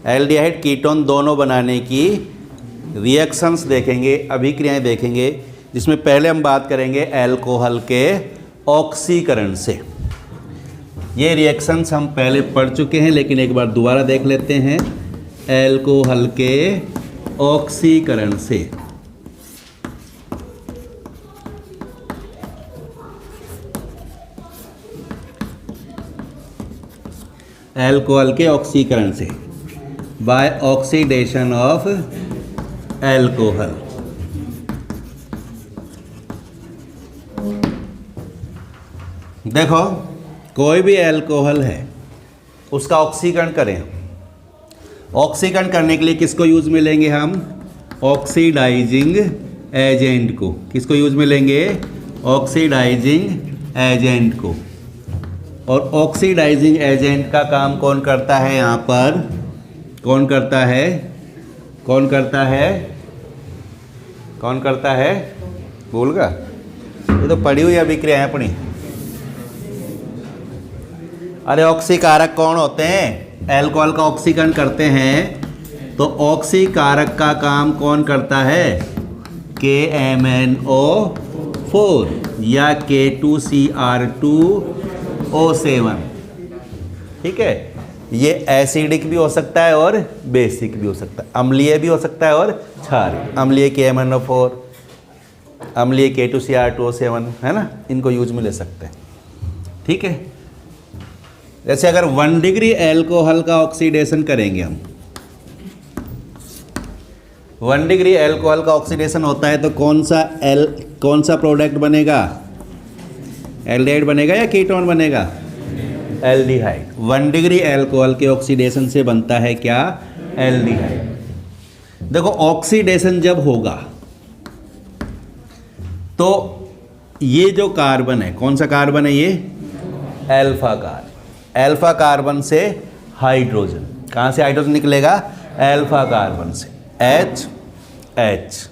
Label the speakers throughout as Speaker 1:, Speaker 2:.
Speaker 1: Aldehyde ketone दोनों बनाने की रिएक्शंस देखेंगे, अभिक्रियाएं देखेंगे, जिसमें पहले हम बात करेंगे अल्कोहल के ऑक्सीकरण से। ये रिएक्शंस हम पहले पढ़ चुके हैं, लेकिन एक बार दोबारा देख लेते हैं। अल्कोहल के ऑक्सीकरण से अल्कोहल के ऑक्सीकरण से बाय ऑक्सीडेशन ऑफ अल्कोहल। देखो कोई भी अल्कोहल है उसका ऑक्सीकरण करें। ऑक्सीकरण करने के लिए किसको यूज में लेंगे हम? ऑक्सीडाइजिंग एजेंट को। किसको यूज में लेंगे? ऑक्सीडाइजिंग एजेंट को। और ऑक्सीडाइजिंग एजेंट का काम कौन करता है? यहाँ पर कौन करता है? कौन करता है? कौन करता है? भूल गया? ये तो पढ़ी हुई अभिक्रिया है अपनी। अरे ऑक्सीकारक कौन होते हैं? अल्कोहल का ऑक्सीकरण करते हैं तो ऑक्सीकारक का काम कौन करता है? KMnO4 या K2Cr2O7। ठीक है, ये एसिडिक भी हो सकता है और बेसिक भी हो सकता है, अम्लीय भी हो सकता है और क्षारीय। अम्लीय KMnO4, अम्लीय K2Cr2O7 है ना, इनको यूज में ले सकते हैं। ठीक है, जैसे अगर 1 डिग्री अल्कोहल का ऑक्सीडेशन करेंगे हम, 1 डिग्री अल्कोहल का ऑक्सीडेशन होता है तो कौन सा प्रोडक्ट बनेगा? एल्डिहाइड बनेगा या कीटोन बनेगा? एल्डिहाइड। 1 डिग्री अल्कोहल के ऑक्सीडेशन से बनता है क्या? एल्डिहाइड। देखो ऑक्सीडेशन जब होगा तो ये जो कार्बन है, कौन सा कार्बन है ये? Alpha carbon. अल्फा कार्बन से हाइड्रोजन, कहाँ से हाइड्रोजन निकलेगा? अल्फा कार्बन से। H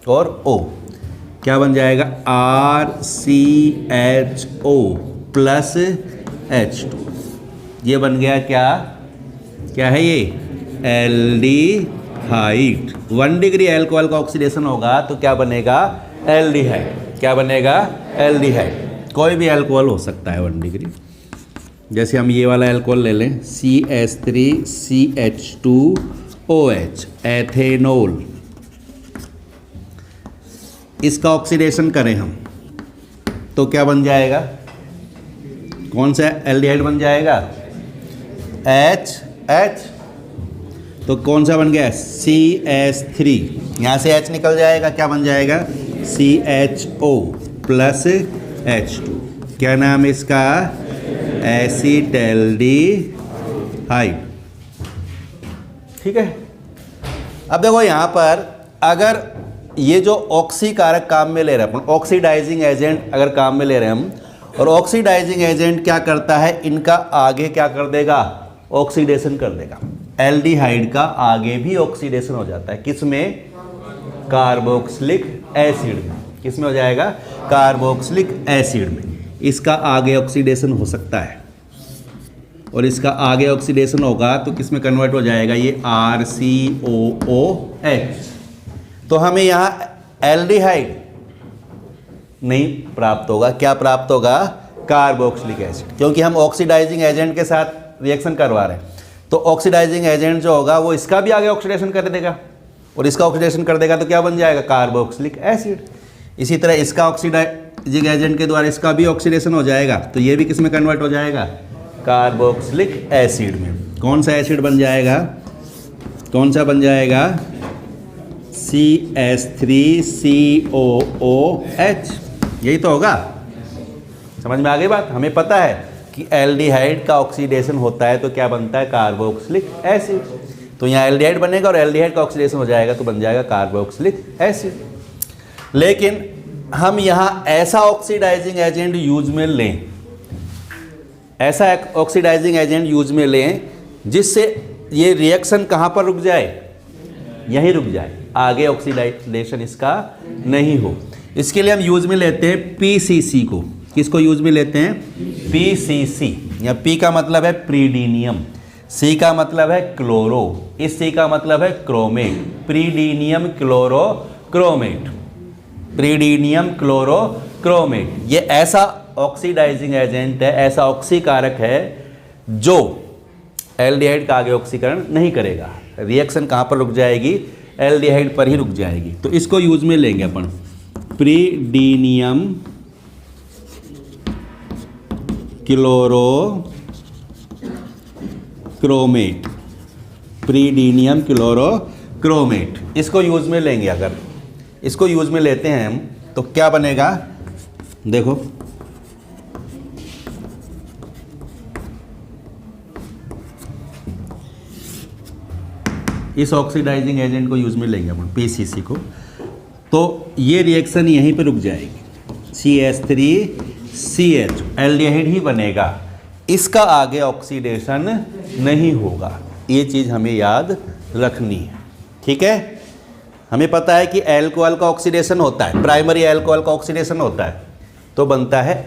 Speaker 1: और O क्या बन जाएगा? RCHO plus H2। ये बन गया क्या? क्या है ये? एल्डिहाइड। 1 डिग्री अल्कोहल का ऑक्सीडेशन होगा तो क्या बनेगा? एल्डिहाइड। क्या बनेगा? एल्डिहाइड। कोई भी अल्कोहल हो सकता है 1 डिग्री। जैसे हम ये वाला अल्कोहल ले लें, CH3CH2OH, एथेनॉल। इसका ऑक्सीडेशन करें हम तो क्या बन जाएगा? कौन सा एल्डिहाइड बन जाएगा? H। तो कौन सा बन गया? CH3। यहाँ से H निकल जाएगा, क्या बन जाएगा? CHO plus H2। क्या नाम इसका? एसीटैल्डिहाइड। ठीक है, अब देखो यहाँ पर अगर ये जो ऑक्सीकारक काम में ले रहे हैं अपन, ऑक्सीडाइजिंग एजेंट अगर काम में ले रहे हैं हम, और ऑक्सीडाइजिंग एजेंट क्या करता है? इनका आगे क्या कर देगा? ऑक्सीडेशन कर देगा। एल्डिहाइड का आगे भी ऑक्सीडेशन हो जाता है। किस में? कार्बोक्सिलिक एसिड में। किस में हो जाएगा? कार्बोक्सिलिक एसिड में। इसका आगे ऑक्सीडेशन हो सकता है और इसका आगे ऑक्सीडेशन होगा तो किस में कन्वर्ट हो जाएगा? ये RCOOH। तो हमें यहाँ एल्डिहाइड नहीं प्राप्त होगा। क्या प्राप्त होगा? कार्बोक्सिलिक एसिड, क्योंकि हम ऑक्सीडाइजिंग एजेंट के साथ रिएक्शन करवा रहे हैं। तो ऑक्सीडाइजिंग एजेंट जो होगा वो इसका भी आगे ऑक्सीडेशन कर देगा और इसका ऑक्सीडेशन कर देगा तो क्या बन जाएगा? Carboxylic acid. इसी तरह इसका ऑक्सीडाइजिंग एजेंट के द्वारा इसका भी ऑक्सीडेशन हो जाएगा तो ये भी किस में कन्वर्ट हो जाएगा? कार्बोक्सिलिक एसिड में। कौन सा एसिड बन जाएगा? कौन सा बन जाएगा? CH3COOH। यही तो होगा। समझ में आ गई बात? हमें पता है कि एल्डिहाइड का ऑक्सीडेशन होता है तो क्या बनता है? Carboxylic acid. तो यहाँ एल्डिहाइड बनेगा और एल्डिहाइड का ऑक्सीडेशन हो जाएगा तो बन जाएगा कार्बोक्सिलिक एसिड। लेकिन हम यहाँ ऐसा ऑक्सीडाइजिंग एजेंट यूज में लें, ऐसा ऑक्सीडाइजिंग एजेंट यूज में लें जिससे ये रिएक्शन कहाँ पर रुक जाए? यहीं रुक जाए, आगे ऑक्सीडेशन इसका नहीं हो। इसके लिए हम यूज में लेते हैं PCC को। किसको यूज में लेते हैं? PCC। या P का मतलब है प्रीडीनियम, सी का मतलब है क्लोरो, इस सी का मतलब है क्रोमेट, प्रीडीनियम क्लोरोक्रोमेट, प्रीडीनियम क्लोरोक्रोमेट। ये ऐसा ऑक्सीडाइजिंग एजेंट है, ऐसा ऑक्सीकारक है जो एल्डिहाइड का आगे ऑक्सीकरण नहीं करेगा। रिएक्शन कहाँ पर रुक जाएगी? एल्डिहाइड पर ही रुक जाएगी। तो इसको यूज में लेंगे अपन, प्रीडीनियम क्लोरोक्रोमेट, प्रीडीनियम क्लोरोक्रोमेट, इसको यूज में लेंगे। अगर इसको यूज में लेते हैं हम तो क्या बनेगा? देखो, इस ऑक्सीडाइजिंग एजेंट को यूज में लेंगे अपन, पीसीसी को, तो ये रिएक्शन यहीं पे रुक जाएगी, CH3CH, एल्डिहाइड ही बनेगा, इसका आगे ऑक्सीडेशन नहीं होगा। ये चीज़ हमें याद रखनी है, ठीक है। हमें पता है कि अल्कोहल का ऑक्सीडेशन होता है, प्राइमरी अल्कोहल का ऑक्सीडेशन होता है तो बनता है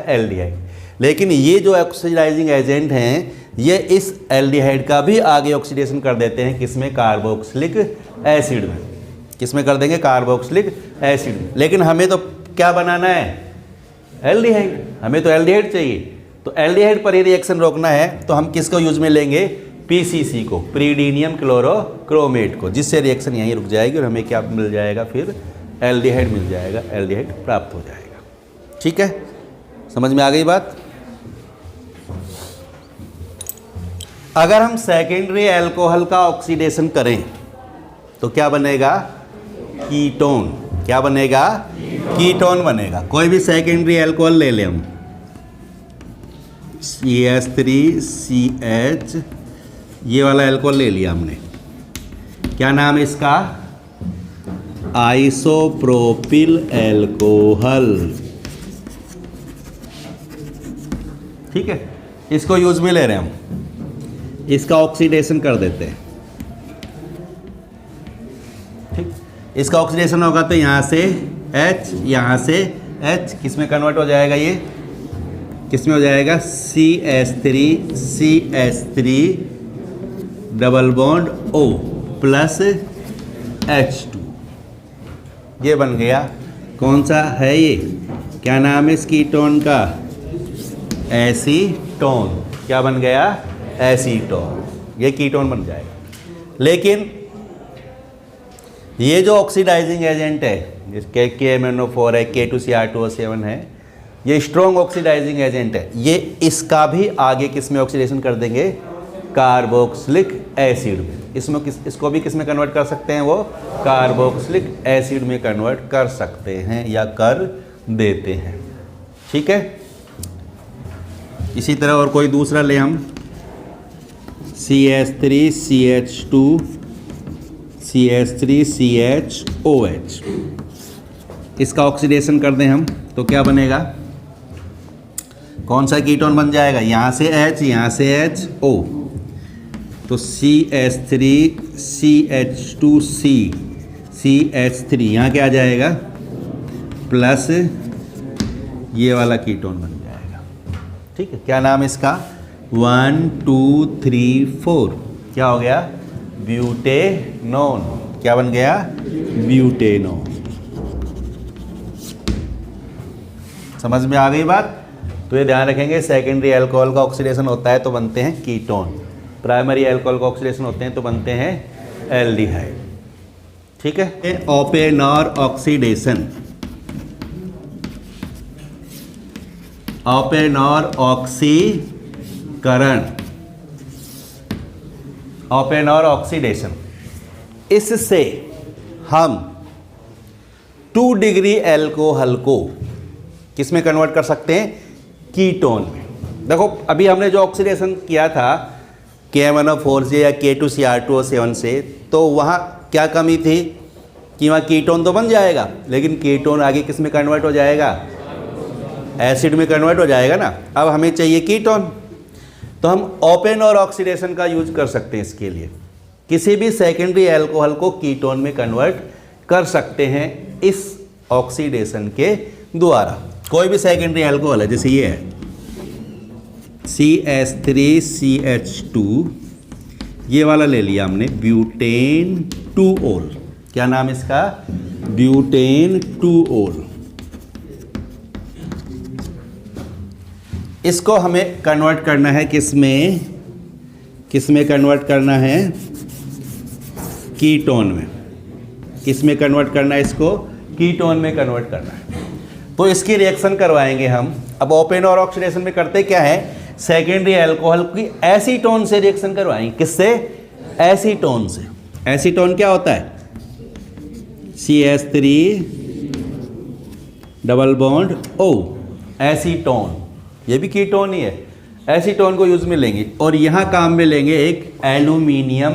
Speaker 1: एल्डिहाइड, लेकिन ये जो ऑक्सीडाइजिंग एजेंट हैं ये इस एल्डिहाइड का भी आगे ऑक्सीडेशन कर देते हैं, किसमें? कार्बोक्सिलिक एसिड में। किसमें कर देंगे? कार्बोक्सिलिक एसिड में। लेकिन हमें तो क्या बनाना है? एल्डिहाइड, हमें तो एल्डिहाइड चाहिए। तो एल्डिहाइड पर ही रिएक्शन रोकना है तो हम किसको यूज में लेंगे? पीसीसी को, प्रीडीनियम क्लोरोक्रोमेट को, जिससे रिएक्शन यहीं रुक जाएगी और हमें क्या मिल जाएगा? फिर एल्डिहाइड मिल जाएगा, एल्डिहाइड प्राप्त हो जाएगा। ठीक है, समझ में आ गई बात? अगर हम सेकेंडरी अल्कोहल का ऑक्सीडेशन करें तो क्या बनेगा? कीटोन। क्या बनेगा? कीटोन बनेगा। कोई भी सेकेंडरी अल्कोहल ले लें हम, CH3CH, ये वाला अल्कोहल ले लिया हमने, क्या नाम है इसका? Isopropyl alcohol. ठीक है, इसको यूज में ले रहे हैं हम, इसका ऑक्सीडेशन कर देते हैं। ठीक, इसका ऑक्सीडेशन होगा तो यहाँ से H, यहाँ से H, किस में कन्वर्ट हो जाएगा? ये किस में हो जाएगा? CH3 double bond O plus H2, ये बन गया। कौन सा है ये? क्या नाम है इस कीटोन का? एसीटोन। क्या बन गया? एसीटोन। ये कीटोन बन जाएगा। लेकिन ये जो ऑक्सीडाइजिंग एजेंट है, जिसके KMnO4 है, K2Cr2O7 है, ये स्ट्रॉन्ग ऑक्सीडाइजिंग एजेंट है। ये इसका भी आगे किस में ऑक्सीडेशन कर देंगे? कार्बोक्सिलिक एसिड में। इसको भी किस में कन्वर्ट कर सकते हैं? वो कार्बोक्सिलिक एसिड में कन्वर्ट कर सकते हैं या कर देते हैं। ठीक है, इसी तरह और कोई दूसरा ले हम, CH3CH2CH3CHOH, इसका ऑक्सीडेशन कर दें हम तो क्या बनेगा? कौन सा कीटोन बन जाएगा? यहाँ से H, यहाँ से H, O, तो CH3CH2C, CH3 यहाँ क्या आ जाएगा? प्लस ये वाला कीटोन बन जाएगा। ठीक है, क्या नाम है इसका? 1 2 3 4, क्या हो गया? ब्यूटेनोन। क्या बन गया? ब्यूटेनोन। समझ में आ गई बात? तो ये ध्यान रखेंगे, सेकेंडरी अल्कोहल का ऑक्सीडेशन होता है तो बनते हैं कीटोन, प्राइमरी अल्कोहल का ऑक्सीडेशन होते हैं तो बनते हैं एल्डिहाइड। ठीक है, ओपेनॉर ऑक्सीडेशन, ओपेनॉर ऑक्सीकरण, ओपेनॉर ऑक्सीडेशन, इससे हम 2 डिग्री अल्कोहल को किस में कन्वर्ट कर सकते हैं? कीटोन में। देखो, अभी हमने जो ऑक्सीडेशन किया था KMnO4 से या K2Cr2O7 से, तो वहाँ क्या कमी थी कि वहाँ कीटोन तो बन जाएगा, लेकिन कीटोन आगे किस में कन्वर्ट हो जाएगा? एसिड में कन्वर्ट हो जाएगा ना। अब हमें चाहिए कीटोन, तो हम ओपेनॉर ऑक्सीडेशन का यूज कर सकते हैं। इसके लिए किसी भी सेकेंडरी अल्कोहल को कीटोन में कन्वर्ट कर सकते हैं इस ऑक्सीडेशन के द्वारा। कोई भी सेकेंडरी अल्कोहल है, जैसे ये है, CH3CH2, ये वाला ले लिया हमने, ब्यूटेन 2-ओल। क्या नाम इसका? ब्यूटेन 2-ओल। इसको हमें कन्वर्ट करना है किसमें? किसमें कन्वर्ट करना है? कीटोन में। किसमें कन्वर्ट करना है इसको? कीटोन में कन्वर्ट करना है। तो इसकी रिएक्शन करवाएंगे हम। अब ओपन और ऑक्सीडेशन में करते क्या है? सेकेंडरी अल्कोहल की एसीटोन से रिएक्शन करवाएंगे। किससे? एसीटोन से। एसीटोन क्या होता है? CH3 double bond O, acetone. ये भी कीटोन ही है। एसीटोन को यूज में लेंगे और यहां काम में लेंगे एक aluminium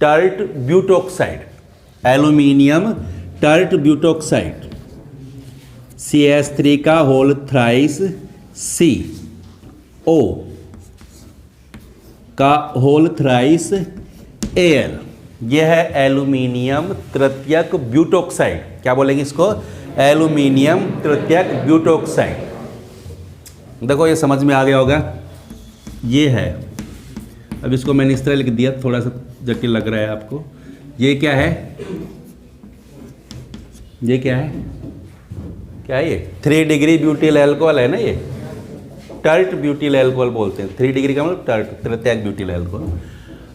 Speaker 1: tert butoxide. Aluminium tert butoxide, CH3 का होल थ्राइस CO का होल थ्राइस Al। यह है एल्यूमिनियम तृतीयक ब्यूटोक्साइड। क्या बोलेंगे इसको? एल्यूमिनियम तृतीयक ब्यूटोक्साइड। देखो ये समझ में आ गया होगा। ये है, अब इसको मैंने इस तरह लिख दिया, थोड़ा सा जटिल लग रहा है आपको। ये क्या है? ये क्या है? क्या है ये? 3 डिग्री ब्यूटिल अल्कोहल है ना। ये टर्ट ब्यूटिल अल्कोहल बोलते हैं। 3 डिग्री का मतलब टर्ट, तृतीयक ब्यूटिल अल्कोहल।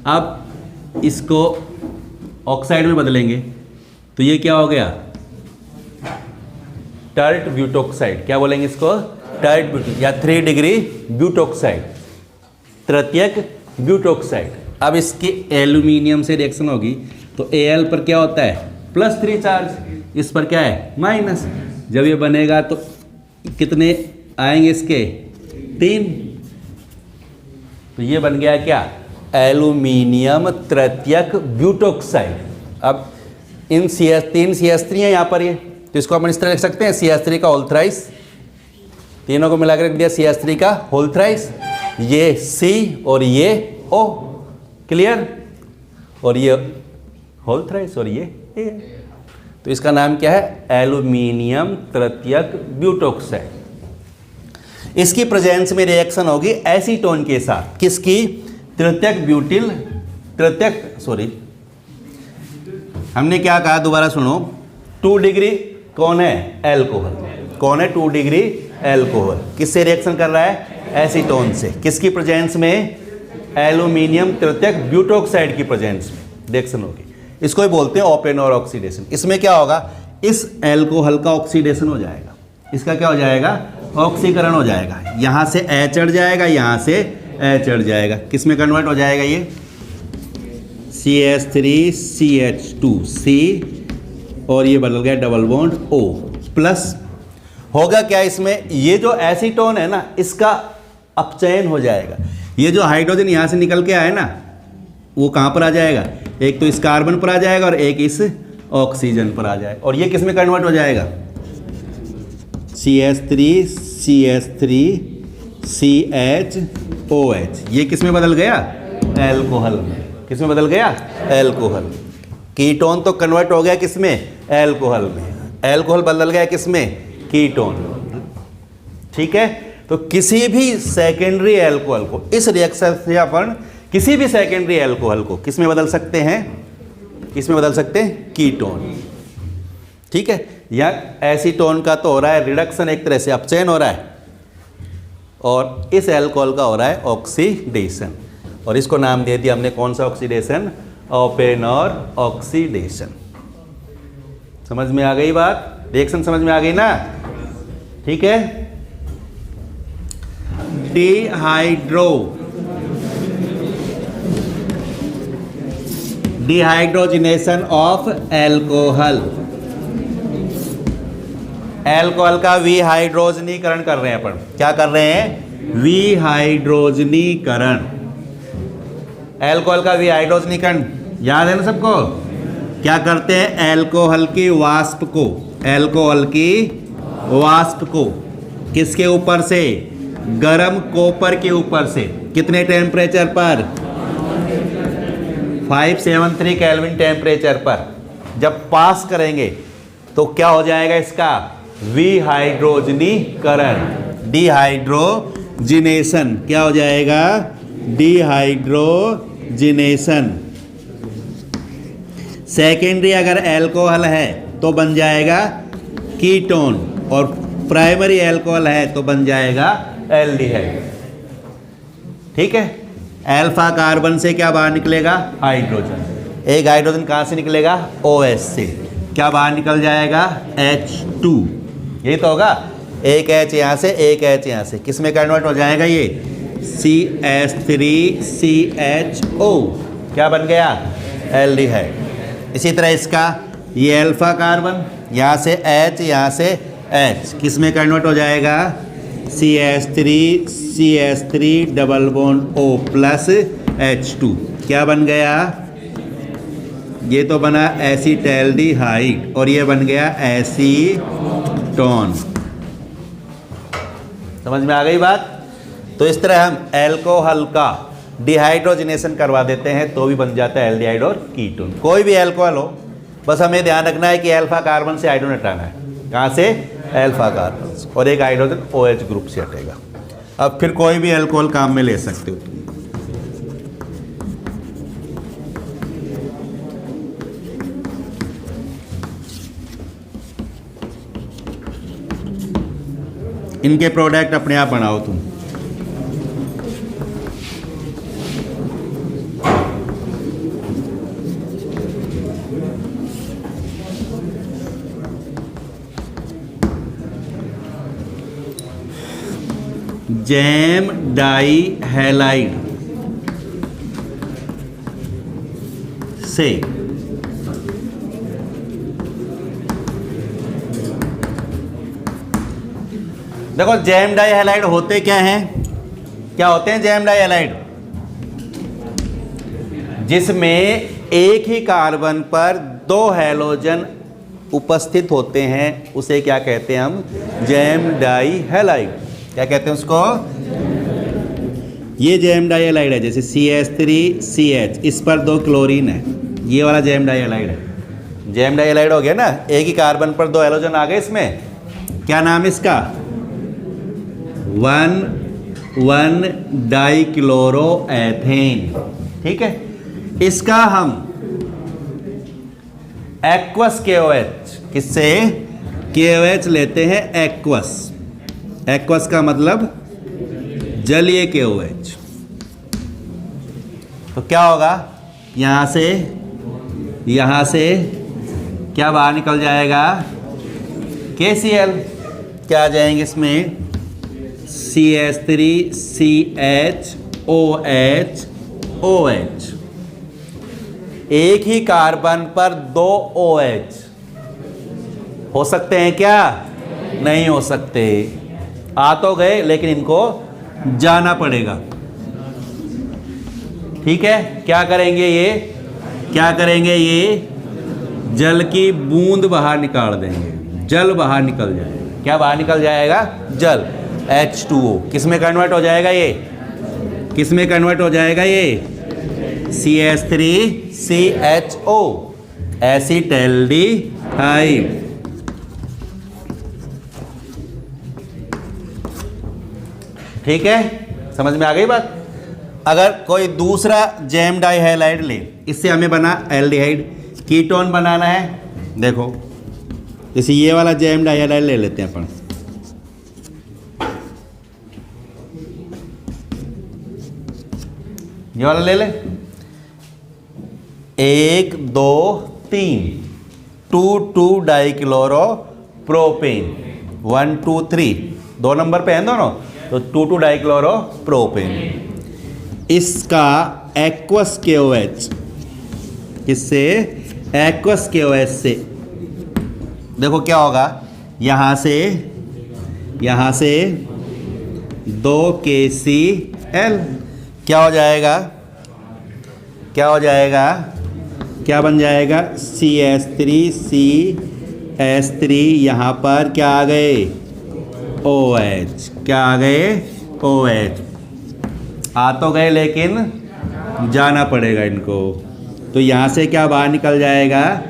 Speaker 1: अब इसको ऑक्साइड में बदलेंगे तो ये क्या हो गया? Tert butoxide. क्या बोलेंगे इसको? टर्ट ब्यूटिल या 3 डिग्री ब्यूटोक्साइड, तृतीयक ब्यूटोक्साइड। अब इसके एल्यूमिनियम से रिएक्शन होगी तो Al पर क्या होता है? +3 चार्ज, इस पर क्या है? माइनस। जब ये बनेगा तो कितने आएंगे इसके? 3। तो ये बन गया क्या? एल्यूमिनियम तृतीयक ब्यूटोक्साइड। अब इन तीन CH3 है यहाँ पर, ये तो इसको अपन इस तरह लिख सकते हैं, CH3 का होल थ्राइस। तीनों को मिलाकर रख दिया, CH3 का होल थ्राइस। ये C और ये O, क्लियर? और ये होल थ्राइस और ये A। तो इसका नाम क्या है? एल्यूमिनियम तृतीयक ब्यूटोक्साइड। इसकी प्रेजेंस में रिएक्शन होगी एसीटोन के साथ। किसकी? तृतीयक ब्यूटिल, हमने क्या कहा? दोबारा सुनो। 2 डिग्री कौन है? अल्कोहल। कौन है? 2 डिग्री अल्कोहल। किससे रिएक्शन कर रहा है? एसीटोन से। किसकी प्रेजेंस में? एल्यूमिनियम तृतीयक ब्यूटोक्साइड की प्रेजेंस में रिएक्शन होगी। इसको ही बोलते हैं ओपन और ऑक्सीडेशन। इसमें क्या होगा? इस अल्कोहल का ऑक्सीडेशन हो जाएगा। इसका क्या हो जाएगा? ऑक्सीकरण हो जाएगा। यहां से H चढ़ जाएगा, यहां से H चढ़ जाएगा। किस में कन्वर्ट हो जाएगा? ये CH3CH2C और ये बदल गया डबल बॉन्ड O प्लस। होगा क्या इसमें? ये जो एसीटोन है ना, इसका अपचयन हो जाएगा। ये जो हाइड्रोजन यहां से निकल के आया ना, वो कहां पर आ जाएगा? एक तो इस कार्बन पर आ जाएगा और एक इस ऑक्सीजन पर आ जाएगा। और ये किस में कन्वर्ट हो जाएगा? CH3CH3CHOH। ये किस में बदल गया? अल्कोहल में। किस में बदल गया? अल्कोहल। कीटोन तो कन्वर्ट हो गया किस में? अल्कोहल में। अल्कोहल बदल गया किस में? कीटोन। ठीक है। तो किसी भी सेकेंडरी अल्कोहल को इस रिएक्शन से अपन किसी भी सेकेंडरी अल्कोहल को किस में बदल सकते हैं? किस में बदल सकते हैं? कीटोन। ठीक है। या एसीटोन का तो हो रहा है रिडक्शन, एक तरह से अपचयन हो रहा है, और इस अल्कोहल का हो रहा है ऑक्सीडेशन। और इसको नाम दे दिया हमने, कौन सा ऑक्सीडेशन? ओपन और ऑक्सीडेशन। समझ में आ गई बात? रिएक्शन समझ में आ गई ना? ठीक है। Dehydrogenation of alcohol. अल्कोहल का विहाइड्रोजनीकरण कर रहे हैं अपन। क्या कर रहे हैं? विहाइड्रोजनीकरण। अल्कोहल का विहाइड्रोजनीकरण याद है ना सबको? क्या करते हैं? अल्कोहल की वाष्प को, अल्कोहल की वाष्प को किसके ऊपर से? गरम कॉपर के ऊपर से। कितने टेम्परेचर पर? 573 केल्विन टेम्परेचर पर जब पास करेंगे तो क्या हो जाएगा इसका? विहाइड्रोजनीकरण, डिहाइड्रोजनीकरण। डिहाइड्रोजिनेशन, क्या हो जाएगा? डिहाइड्रोजिनेशन। सेकेंडरी अगर एल्कोहल है तो बन जाएगा कीटोन, और प्राइमरी एल्कोहल है तो बन जाएगा एल्डिहाइड। ठीक है, अल्फा कार्बन से क्या बाहर निकलेगा? हाइड्रोजन। एक हाइड्रोजन कहाँ से निकलेगा? OH से। क्या बाहर निकल जाएगा? H2। यही तो होगा, एक H यहाँ से, एक H यहाँ से, किस में कन्वर्ट हो जाएगा ये? CH3CHO। क्या बन गया? एल्डिहाइड। इसी तरह इसका ये अल्फा कार्बन, यहाँ से H, यहाँ से H, किस में कन्वर्ट हो जाएगा? CH3 double bond O plus H2। क्या बन गया? ये तो बना एसीटैल्डिहाइड, और ये बन गया एसीटोन। समझ में आ गई बात? तो इस तरह हम एल्कोहल का डिहाइड्रोजिनेशन करवा देते हैं तो भी बन जाता है एल्डिहाइड और कीटोन। कोई भी एल्कोहल हो, बस हमें ध्यान रखना है कि अल्फा कार्बन से हाइड्रोजन हटाना है। कहाँ से? अल्फा कार्बन से, और एक हाइड्रोजन OH ग्रुप से हटेगा। अब फिर कोई भी एल्कोहल काम में ले सकते हो। इनके प्रोडक्ट अपने आप बनाओ तुम। जैम डाई हैलाइड से देखो, जैम डाई हैलाइड होते क्या हैं? क्या होते हैं जैम डाई हैलाइड? जिसमें एक ही कार्बन पर दो हैलोजन उपस्थित होते हैं, उसे क्या कहते हैं हम? Gem dihalide. क्या कहते हैं उसको? ये जैम डाई हैलाइड है, जैसे CH3CH, इस पर दो क्लोरीन है, ये वाला जैम डाई हैलाइड है। जैम डाई हैलाइड हो गया ना, एक ही कार्बन पर दो हैलोजन आ गए इसमें। क्या नाम इसका? 1,1 डाइक्लोरोएथेन। ठीक है, इसका हम एक्वस KOH, किससे? KOH लेते हैं एक्वस। एक्वस का मतलब जलीय KOH। तो क्या होगा? यहाँ से क्या बाहर निकल जाएगा? KCl। क्या आ जाएंगे इसमें? CH3CHOH OH। एक ही कार्बन पर दो OH हो सकते हैं क्या? नहीं हो सकते। आ तो गए, लेकिन इनको जाना पड़ेगा। ठीक है, क्या करेंगे ये? जल की बूंद बाहर निकाल देंगे, जल बाहर निकल जाएगा। क्या बाहर निकल जाएगा? जल, H2O। किस में कन्वर्ट हो जाएगा ये? CH3CHO, acetaldehyde. ठीक है, समझ में आ गई बात? अगर कोई दूसरा जैम डाई हैलाइड ले, इससे हमें बना एल्डिहाइड, कीटोन बनाना है। देखो, जैसे ये वाला जैम डाई हैलाइड ले लेते हैं अपन, ये वाला ले ले। 1 2 3 2 डाइक्लोरोप्रोपेन। 1 2 3 दो नंबर पे हैं दोनों, तो 2 डाइक्लोरोप्रोपेन। इसका एक्वस KOH, किससे? एक्वस KOH से। देखो क्या होगा, यहाँ से 2 KCl। क्या हो जाएगा? क्या बन जाएगा? CH3CH3, यहाँ पर क्या आ गए? OH। क्या आ गए? OH। आ तो गए, लेकिन जाना पड़ेगा इनको। तो यहाँ से क्या बाहर निकल जाएगा?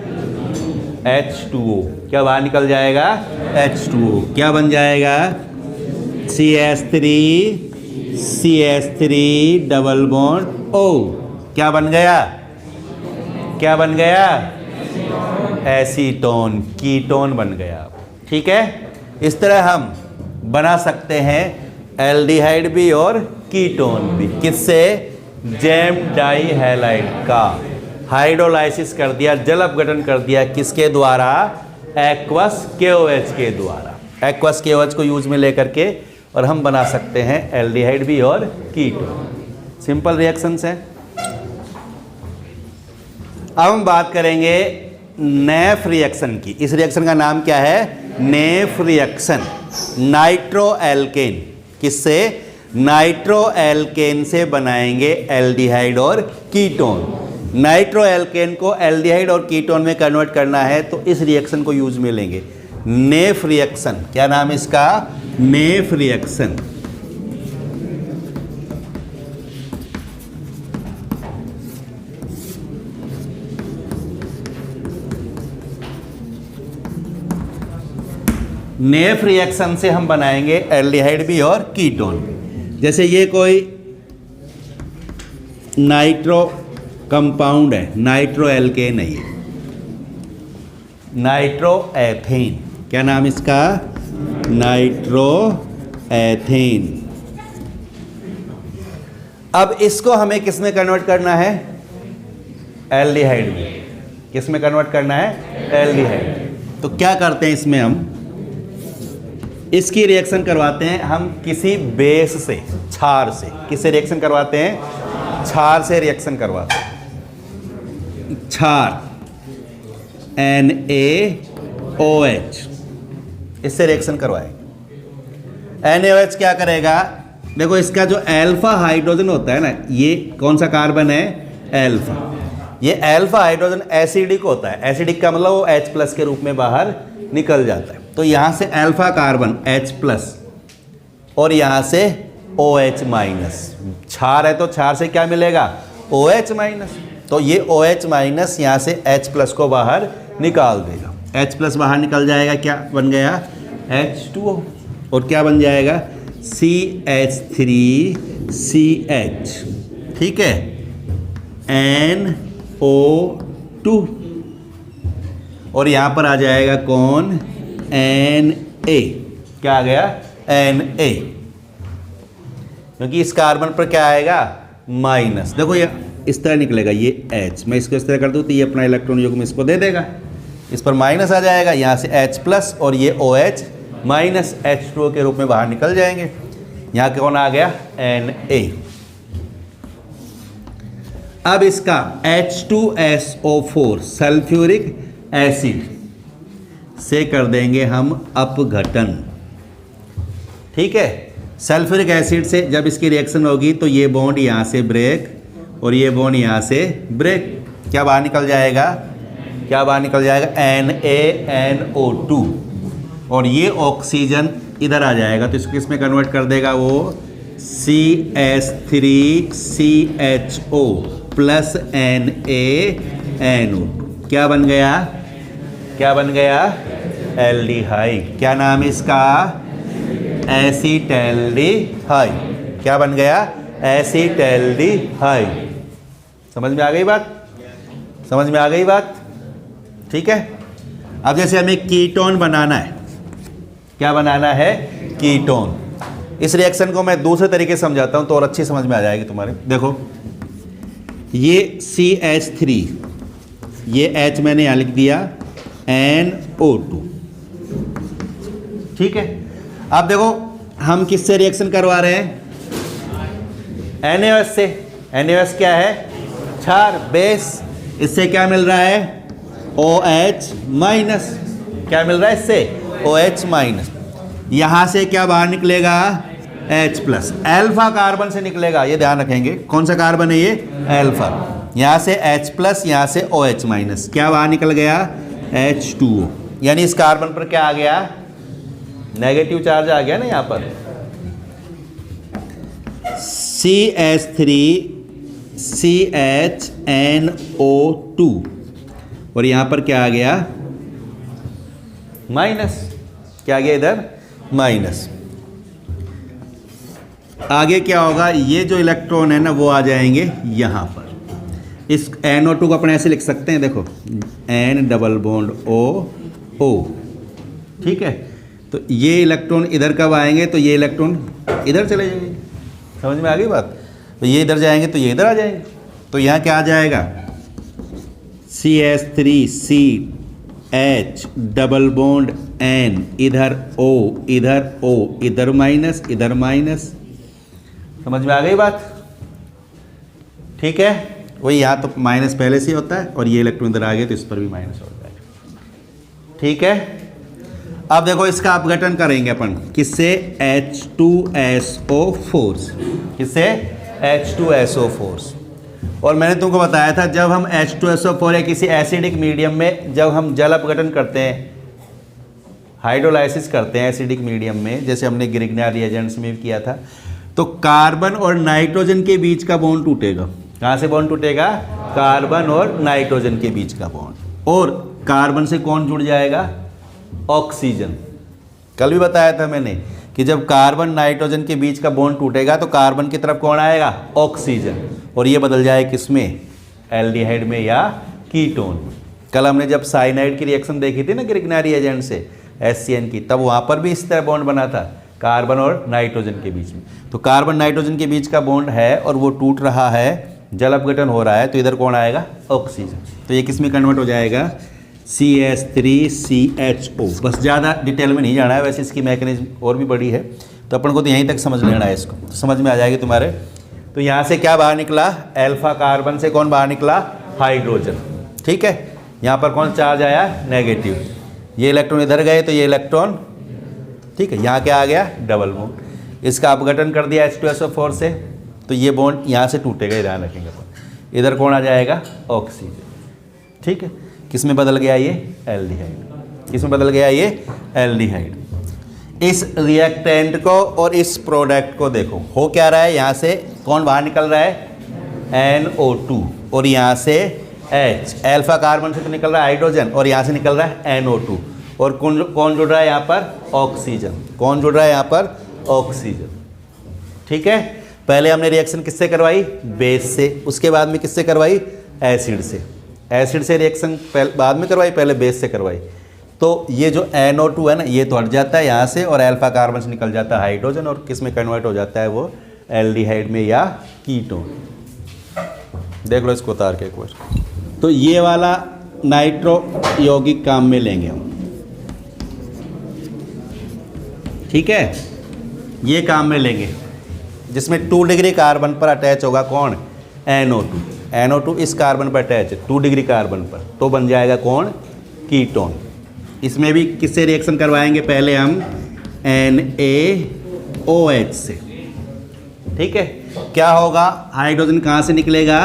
Speaker 1: H2O। क्या बाहर निकल जाएगा? H2O। क्या बन जाएगा? CH3 CH3 double bond O, क्या बन गया, क्या बन गया, एसीटोन, कीटोन बन गया। ठीक है, इस तरह हम बना सकते हैं एल्डिहाइड भी और कीटोन भी। किससे, जैम डाई हैलाइड का हाइड्रोलाइसिस कर दिया, जल अपघटन कर दिया, किसके द्वारा, एक्वस KOH के द्वारा। एक्वस KOH को यूज में लेकर के और हम बना सकते हैं एल्डिहाइड भी और कीटोन। सिंपल रिएक्शंस हैं। अब हम बात करेंगे नेफ रिएक्शन की। इस रिएक्शन का नाम क्या है, नेफ रिएक्शन। नाइट्रो एल्केन, किससे, नाइट्रो एल्केन से बनाएंगे एल्डिहाइड और कीटोन। नाइट्रो एल्केन को एल्डिहाइड और कीटोन में कन्वर्ट करना है तो इस रिएक्शन को यूज में लेंगे, नेफ रिएक्शन। क्या नाम इसका, नेफ रिएक्शन। नेफ रिएक्शन से हम बनाएंगे एल्डिहाइड भी और कीटोन भी। जैसे ये कोई नाइट्रो कंपाउंड है, नाइट्रो एल्केन है ये, नाइट्रो एथेन। क्या नाम इसका, नाइट्रो एथेन। अब इसको हमें किस में कन्वर्ट करना है, एल्डिहाइड में। किस में कन्वर्ट करना है, एल्डिहाइड। तो क्या करते हैं इसमें, हम इसकी रिएक्शन करवाते हैं हम किसी बेस से, क्षार से। किससे रिएक्शन करवाते हैं, क्षार से रिएक्शन करवाते हैं। क्षार NaOH, इससे रिएक्शन करवाएंगे। NaOH क्या करेगा, देखो इसका जो अल्फा हाइड्रोजन होता है ना, ये कौन सा कार्बन है, अल्फा। ये अल्फा हाइड्रोजन एसिडिक होता है। एसिडिक का मतलब वो H+ के रूप में बाहर निकल जाता है। तो यहां से अल्फा कार्बन H+ और यहां से OH-। क्षार है तो क्षार से क्या मिलेगा, OH-। तो ये OH- यहां से H+ को बाहर निकाल देगा। H+ बाहर निकल जाएगा, क्या बन गया, H2O। और क्या बन जाएगा, CH3CH। ठीक है, NO2। और यहां पर आ जाएगा कौन, Na। क्या आ गया, Na। क्योंकि इस कार्बन पर क्या आएगा, माइनस। देखो ये इस तरह निकलेगा, ये H, मैं इसको इस तरह कर दूं तो ये अपना इलेक्ट्रॉन युग्म इसको दे देगा, इस पर माइनस आ जाएगा, यहाँ से H+ और ये OH- H2O के रूप में बाहर निकल जाएंगे। यहाँ कौन आ गया, Na। अब इसका H2SO4 सल्फ्यूरिक एसिड से कर देंगे हम अपघटन। ठीक है, सल्फ्यूरिक एसिड से जब इसकी रिएक्शन होगी तो ये बॉन्ड यहाँ से ब्रेक और ये बॉन्ड यहाँ से ब्रेक। क्या बाहर निकल जाएगा, क्या बाहर निकल जाएगा, NaNO2। और ये ऑक्सीजन इधर आ जाएगा तो इसको किस में कन्वर्ट कर देगा, वो CH3CHO प्लस NaNO2। क्या बन गया, क्या बन गया, एल्डिहाइड। क्या नाम है इसका, एसीटैल्डिहाइड। क्या बन गया, एसीटैल्डिहाइड। समझ में आ गई बात, समझ में आ गई बात। ठीक है, अब जैसे हमें कीटोन बनाना है, क्या बनाना है, कीटोन। इस रिएक्शन को मैं दूसरे तरीके से समझाता हूं तो और अच्छी समझ में आ जाएगी तुम्हारे। देखो ये CH3, ये H मैंने यहां लिख दिया, NO2। ठीक है, अब देखो हम किससे रिएक्शन करवा रहे हैं, NaOH से। NaOH क्या है, क्षार, बेस। इससे क्या मिल रहा है, OH-। क्या मिल रहा है इससे, OH-। यहां से क्या बाहर निकलेगा, H+। अल्फा कार्बन से निकलेगा, ये ध्यान रखेंगे, कौन सा कार्बन है ये, अल्फा। यहां से H+, यहां से OH-। क्या बाहर निकल गया, H2O। यानी इस कार्बन पर क्या आ गया, नेगेटिव चार्ज आ गया ना यहां पर। CH3CHNO2 और यहां पर क्या आ गया, माइनस। क्या आ गया इधर, माइनस। आगे क्या होगा, ये जो इलेक्ट्रॉन है ना वो आ जाएंगे यहाँ पर। इस NO2 को अपन ऐसे लिख सकते हैं, देखो N डबल बॉन्ड O, ठीक है। तो ये इलेक्ट्रॉन इधर कब आएंगे, तो ये इलेक्ट्रॉन इधर चले जाएंगे। समझ में आ गई बात। तो ये इधर जाएंगे तो ये इधर आ जाएंगे। तो यहाँ क्या आ जाएगा, CH3CH डबल बॉन्ड N, इधर O, इधर माइनस, इधर माइनस। समझ में आ गई बात, ठीक है। वही यहाँ तो माइनस पहले से होता है और ये इलेक्ट्रॉन इधर आ गए तो इस पर भी माइनस हो जाएगा, ठीक है। अब देखो इसका अपघटन करेंगे अपन किससे, H2SO4 से। किससे, H2SO4 से। और मैंने तुमको बताया था जब हम H2SO4 या किसी एसिडिक मीडियम में जब हम जल अपघटन करते हैं, हाइड्रोलाइसिस करते हैं एसिडिक मीडियम में, जैसे हमने ग्रिग्नार रिएजेंट्स में भी किया था, तो कार्बन और नाइट्रोजन के बीच का बॉन्ड टूटेगा। कहाँ से बॉन्ड टूटेगा, कार्बन और नाइट्रोजन के बीच का बॉन्ड। और कार्बन से कौन जुड़ जाएगा, ऑक्सीजन। कल भी बताया था मैंने कि जब कार्बन नाइट्रोजन के बीच का बॉन्ड टूटेगा तो कार्बन की तरफ कौन आएगा, ऑक्सीजन, और ये बदल जाए किसमें, एल्डिहाइड में या कीटोन। कल हमने जब साइनाइड की रिएक्शन देखी थी ना ग्रिग्नार रिएजेंट से HCN की, तब वहाँ पर भी इस तरह बॉन्ड बना था कार्बन और नाइट्रोजन के बीच में। तो कार्बन नाइट्रोजन के बीच का बॉन्ड है और वो टूट रहा है, जल अपघटन हो रहा है, तो इधर कौन आएगा, ऑक्सीजन। तो ये किस में कन्वर्ट हो जाएगा, CH3CHO। बस ज़्यादा डिटेल में नहीं जाना है, वैसे इसकी मैकेनिज्म और भी बड़ी है, तो अपन को तो यहीं तक समझ लेना है इसको, तो समझ में आ जाएगी तुम्हारे। तो यहाँ से क्या बाहर निकला, अल्फा कार्बन से कौन बाहर निकला, हाइड्रोजन, ठीक है। यहाँ पर कौन चार्ज आया, नेगेटिव। ये इलेक्ट्रॉन इधर गए तो ये इलेक्ट्रॉन, ठीक है। यहाँ क्या आ गया, डबल बॉन्ड। इसका अपघटन कर दिया H2SO4 से, तो ये बॉन्ड यहाँ से टूटेगा, ध्यान रखेंगे अपन। इधर कौन आ जाएगा, ऑक्सीजन, ठीक है। किस में बदल गया, ये एल्डिहाइड। किस में बदल गया, ये एल्डिहाइड। इस रिएक्टेंट को और इस प्रोडक्ट को देखो, हो क्या रहा है, यहाँ से कौन बाहर निकल रहा है, NO2, और यहाँ से H, अल्फा कार्बन से तो निकल रहा है हाइड्रोजन, और यहाँ से निकल रहा है NO2, और कौन जुड़ रहा है यहाँ पर, ऑक्सीजन। कौन जुड़ रहा है यहाँ पर, ऑक्सीजन, ठीक है। पहले हमने रिएक्शन किससे करवाई, बेस से, उसके बाद में किससे करवाई, एसिड से। एसिड से रिएक्शन बाद में करवाई, पहले बेस से करवाई। तो ये जो NO2 है ना, ये तो हट जाता है यहाँ से, और अल्फा कार्बन से निकल जाता है हाइड्रोजन, और किस में कन्वर्ट हो जाता है वो, एल्डिहाइड में या कीटोन। देख लो इसको उतार के एक बार। तो ये वाला नाइट्रो यौगिक काम में लेंगे हम, ठीक है। ये काम में लेंगे जिसमें 2 डिग्री कार्बन पर अटैच होगा कौन, NO2। NO2 इस कार्बन पर अटैच है 2 डिग्री कार्बन पर, तो बन जाएगा कौन, कीटोन। इसमें भी किससे रिएक्शन करवाएंगे, पहले हम NaOH से, ठीक है। क्या होगा, हाइड्रोजन कहाँ से निकलेगा,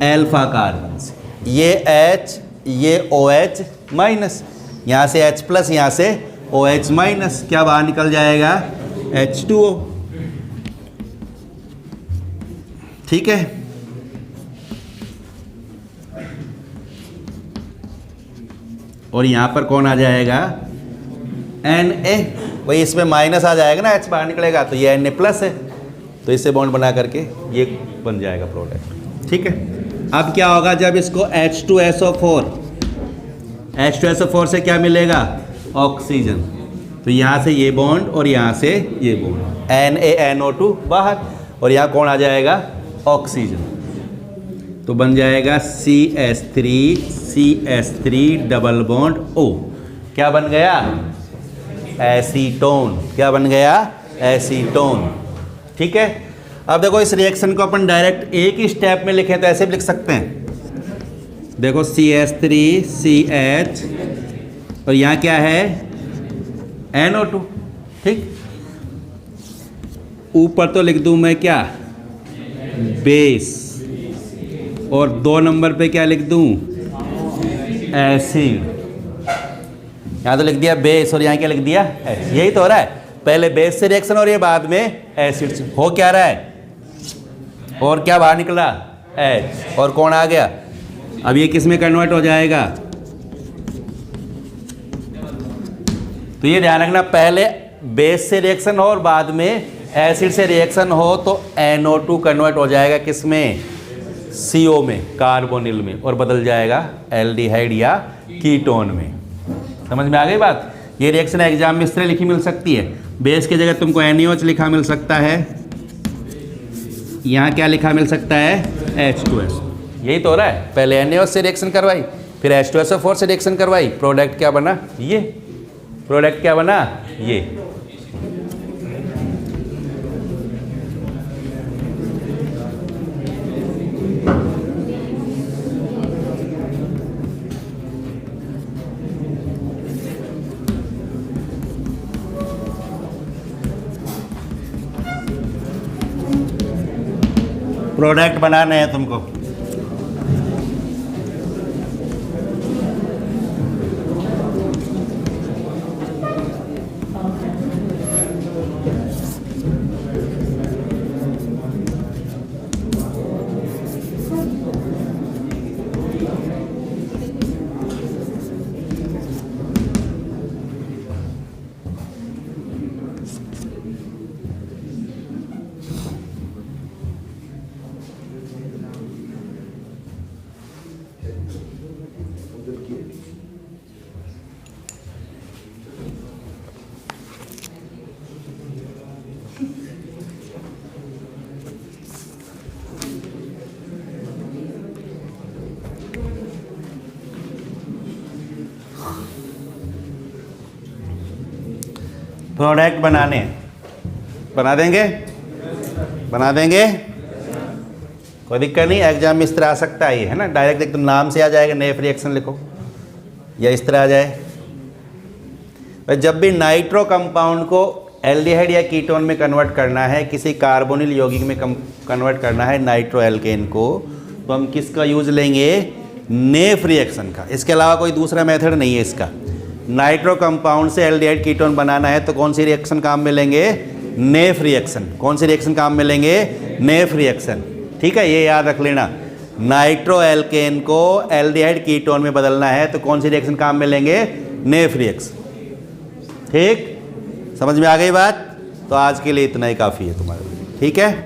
Speaker 1: अल्फा कार्बन से। ये H, ये OH माइनस, यहाँ से H प्लस, यहाँ से OH माइनस, क्या बाहर निकल जाएगा, H2O, ठीक है। और यहाँ पर कौन आ जाएगा, Na। वही इसमें माइनस आ जाएगा ना, H बाहर निकलेगा, तो ये Na प्लस है, तो इससे बॉन्ड बना करके ये बन जाएगा प्रोडक्ट, ठीक है। अब क्या होगा, जब इसको H2SO4 से क्या मिलेगा, ऑक्सीजन, तो यहाँ से ये बॉन्ड और यहाँ से ये बॉन्ड, NaNO2 बाहर, और यहाँ कौन आ जाएगा, ऑक्सीजन। तो बन जाएगा CH3 डबल बॉन्ड O। क्या बन गया, एसीटोन। क्या बन गया, एसीटोन, ठीक है। अब देखो इस रिएक्शन को अपन डायरेक्ट एक ही स्टेप में लिखें तो ऐसे भी लिख सकते हैं। देखो CH3CH, और यहाँ क्या है, NO2, ठीक। ऊपर तो लिख दूं मैं क्या, बेस, और 2 नंबर पे क्या लिख दूं, एसिड। यहाँ तो लिख दिया बेस और यहाँ क्या लिख दिया, एसिड। यही तो हो रहा है, पहले बेस से रिएक्शन और ये बाद में एसिड से। हो क्या रहा है, और क्या बाहर निकला, H, और कौन आ गया, अब ये किस में कन्वर्ट हो जाएगा। तो ये ध्यान रखना, पहले बेस से रिएक्शन और बाद में एसिड से रिएक्शन हो तो NO2 कन्वर्ट हो जाएगा किस में, CO में, कार्बोनिल में, और बदल जाएगा एल्डिहाइड या कीटोन में। समझ में आ गई बात। ये रिएक्शन एग्जाम में इस तरह लिखी मिल सकती है, बेस की जगह तुमको NaOH लिखा मिल सकता है, यहाँ क्या लिखा मिल सकता है, H2S। यही तो हो रहा है, पहले NaOH से रिएक्शन करवाई, फिर H2SO4 से रिएक्शन करवाई, प्रोडक्ट क्या बना, ये प्रोडक्ट क्या बना, ये। प्रोडक्ट बनाने हैं तुमको। प्रोडक्ट बनाने, बना देंगे, बना देंगे, कोई दिक्कत नहीं। एग्जाम में इस तरह आ सकता है, ये है ना, डायरेक्ट एकदम नाम से आ जाएगा, नेफ रिएक्शन लिखो, या इस तरह आ जाए। जब भी नाइट्रो कंपाउंड को एल्डिहाइड या कीटोन में कन्वर्ट करना है, किसी कार्बोनिल यौगिक में कन्वर्ट करना है नाइट्रो एल्केन को, तो हम किसका यूज लेंगे, नेफ रिएक्शन का। इसके अलावा कोई दूसरा मेथड नहीं है इसका। नाइट्रो कंपाउंड से एल्डिहाइड कीटोन बनाना है तो कौन सी रिएक्शन काम में लेंगे, नेफ रिएक्शन। कौन सी रिएक्शन काम में लेंगे, नेफ रिएक्शन। ठीक है, ये याद रख लेना। नाइट्रो एल्केन को एल्डिहाइड कीटोन में बदलना है तो कौन सी रिएक्शन काम में लेंगे, नेफ रिएक्शन। ठीक, समझ में आ गई बात। तो आज के लिए इतना ही काफ़ी है तुम्हारे लिए, ठीक है।